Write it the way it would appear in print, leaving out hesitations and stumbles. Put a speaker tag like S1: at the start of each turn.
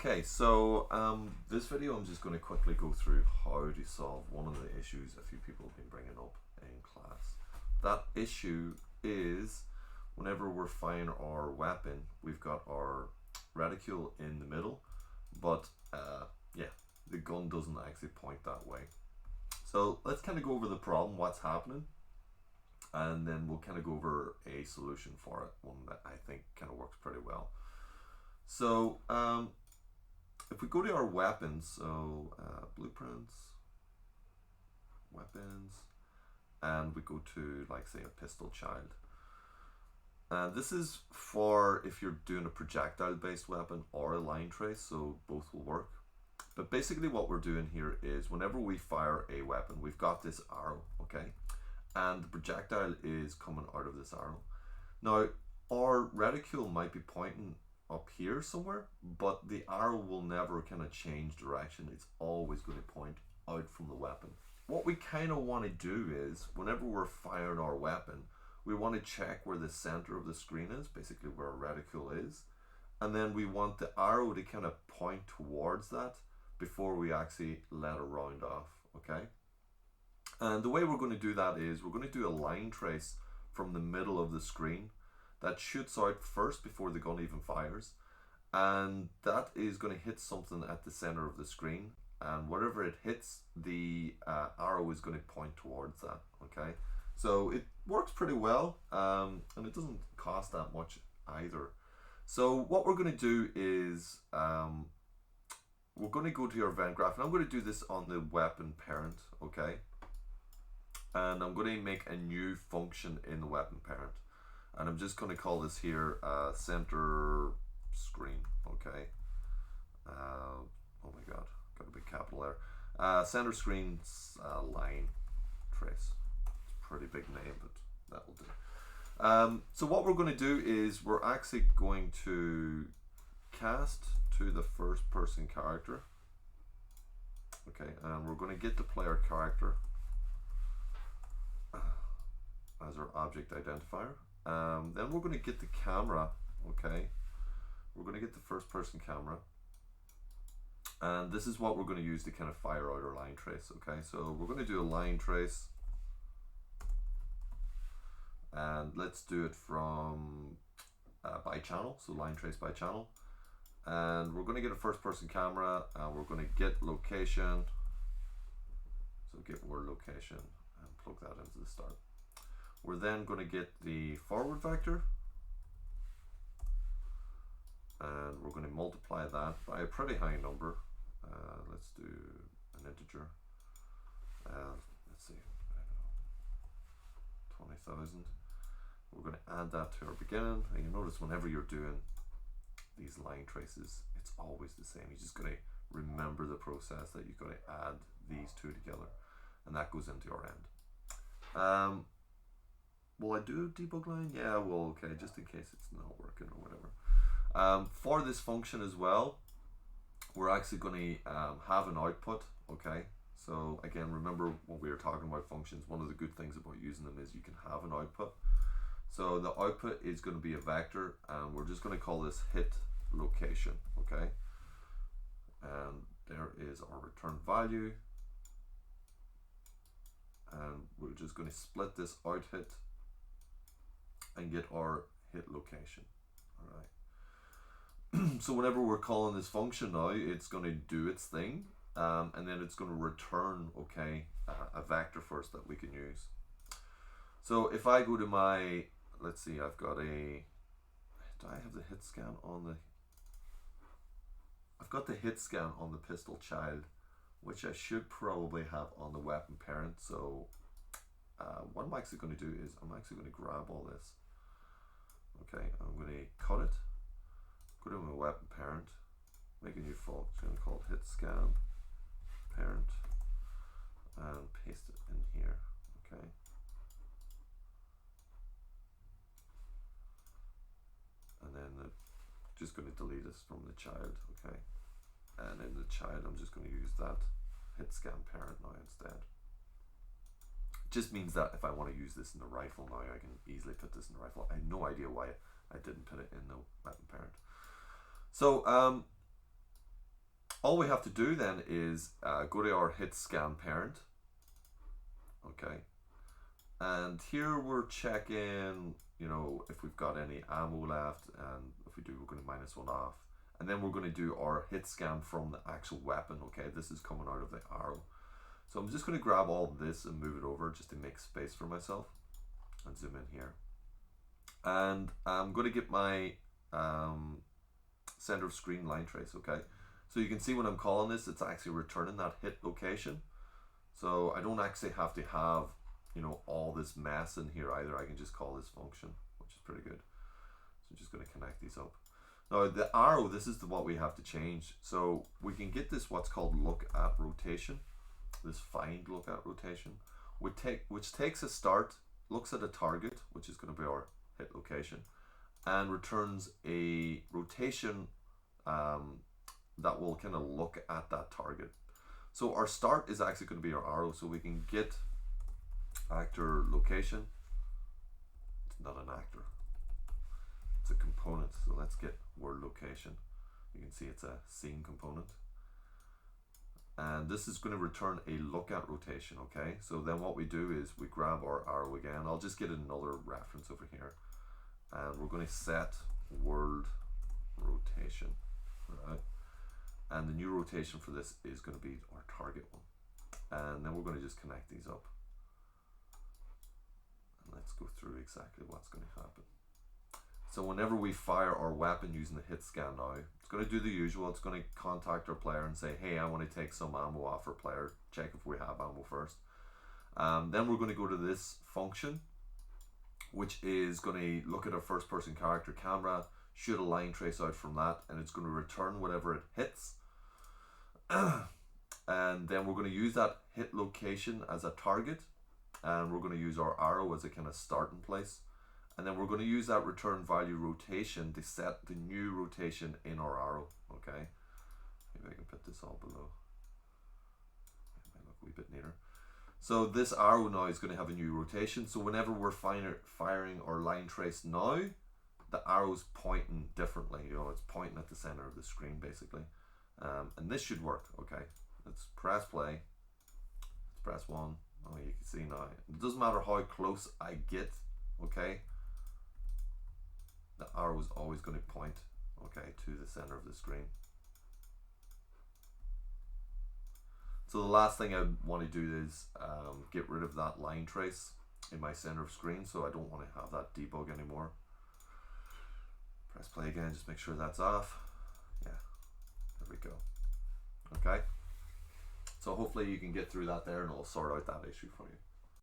S1: Okay, so this video I'm just going to quickly go through how to solve one of the issues a few people have been bringing up in class. That issue is whenever we're firing our weapon, we've got our reticule in the middle, but yeah, the gun doesn't actually point that way. So let's kind of go over the problem, what's happening, and then we'll kind of go over a solution for it, one that I think kind of works pretty well. So if we go to our weapons, so blueprints, weapons, and we go to, like, say, a pistol child. This is for if you're doing a projectile based weapon or a line trace, so both will work. But basically what we're doing here is whenever we fire a weapon, we've got this arrow, okay? And the projectile is coming out of this arrow. Now, our reticule might be pointing up here somewhere, but the arrow will never kind of change direction. It's always going to point out from the weapon. What we kind of want to do is whenever we're firing our weapon, we want to check where the center of the screen is, basically where our reticule is, and then we want the arrow to kind of point towards that before we actually let it round off, okay? And the way we're going to do that is we're going to do a line trace from the middle of the screen that shoots out first before the gun even fires, and that is going to hit something at the center of the screen, and wherever it hits, the arrow is going to point towards that, okay? So it works pretty well, and it doesn't cost that much either. So what we're going to do is we're going to go to your event graph, and I'm going to do this on the weapon parent, okay? And I'm going to make a new function in the weapon parent. And I'm just going to call this here center screen, okay? Oh my god, got a big capital there. Center screen line trace. It's a pretty big name, but that will do. So what we're going to do is we're actually going to cast to the first person character. Okay, and we're going to get the player character as our object identifier. Then we're going to get the camera, okay? We're going to get the first person camera. And this is what we're going to use to kind of fire out our line trace, okay? So we're going to do a line trace. And let's do it from by channel, so line trace by channel. And we're going to get a first person camera, and we're going to get location. So get word location and plug that into the start. We're then going to get the forward vector, and we're going to multiply that by a pretty high number. Let's do an integer. Let's see, I don't know, 20,000. We're going to add that to our beginning, and you notice whenever you're doing these line traces, it's always the same. You're just going to remember the process that you've got to add these two together, and that goes into our end. Will I do a debug line? Yeah, well, okay, just in case it's not working or whatever. For this function as well, we're actually going to have an output, okay? So again, remember when we were talking about functions, one of the good things about using them is you can have an output. So the output is going to be a vector, and we're just going to call this hit location, okay? And there is our return value. And we're just going to split this out hit and get our hit location. All right. So whenever we're calling this function now, it's going to do its thing, and then it's going to return, okay, a vector first that we can use. So if I go to my, let's see, I've got a, do I have the hit scan on the, I've got the hit scan on the pistol child, which I should probably have on the weapon parent. So what I'm actually going to do is I'm actually going to grab all this. Okay, I'm going to cut it, go to my weapon parent, make a new function called hit scan parent, and paste it in here. Okay. And then just going to delete this from the child. Okay. And in the child, I'm just going to use that hit scan parent now instead. Just means that if I want to use this in the rifle now, I can easily put this in the rifle. I have no idea why I didn't put it in the weapon parent. So all we have to do then is go to our hit scan parent. Okay, and here we're checking, you know, if we've got any ammo left, and if we do, we're going to -1 off, and then we're going to do our hit scan from the actual weapon. Okay, this is coming out of the arrow, so I'm just going to grab all this and move it over just to make space for myself, and zoom in here, and I'm going to get my center of screen line trace. Okay, so you can see when I'm calling this, it's actually returning that hit location. So I don't actually have to have, you know, all this mess in here either. I can just call this function, which is pretty good. So I'm just going to connect these up. Now the arrow, this is what we have to change. So we can get this what's called look at rotation, this find look at rotation, which takes a start, looks at a target, which is going to be our hit location, and returns a rotation that will kind of look at that target. So our start is actually going to be our arrow, so we can get actor location. It's not an actor, it's a component. So let's get word location. You can see it's a scene component, and this is going to return a look at rotation. Okay, so then what we do is we grab our arrow again. I'll just get another reference over here, and we're going to set world rotation, right? And the new rotation for this is going to be our target one. And then we're going to just connect these up. And let's go through exactly what's going to happen. So whenever we fire our weapon using the hit scan now, it's going to do the usual. It's going to contact our player and say, hey, I want to take some ammo off our player. Check if we have ammo first. Then we're going to go to this function, which is going to look at our first person character camera, shoot a line trace out from that, and it's going to return whatever it hits. And then we're going to use that hit location as a target, and we're going to use our arrow as a kind of starting place, and then we're going to use that return value rotation to set the new rotation in our arrow. Okay, maybe I can put this all below, it might look a wee bit neater. So this arrow now is going to have a new rotation, so whenever we're firing our line trace now, the arrow's pointing differently. You know, it's pointing at the center of the screen basically. And this should work. Okay, let's press play. Let's press 1. Oh, you can see now. It doesn't matter how close I get. Okay, the arrow is always going to point, okay, to the center of the screen. So the last thing I want to do is get rid of that line trace in my center of screen. So I don't want to have that debug anymore. Press play again. Just make sure that's off. Yeah. There we go. Okay, so hopefully you can get through that there, and it'll sort out that issue for you.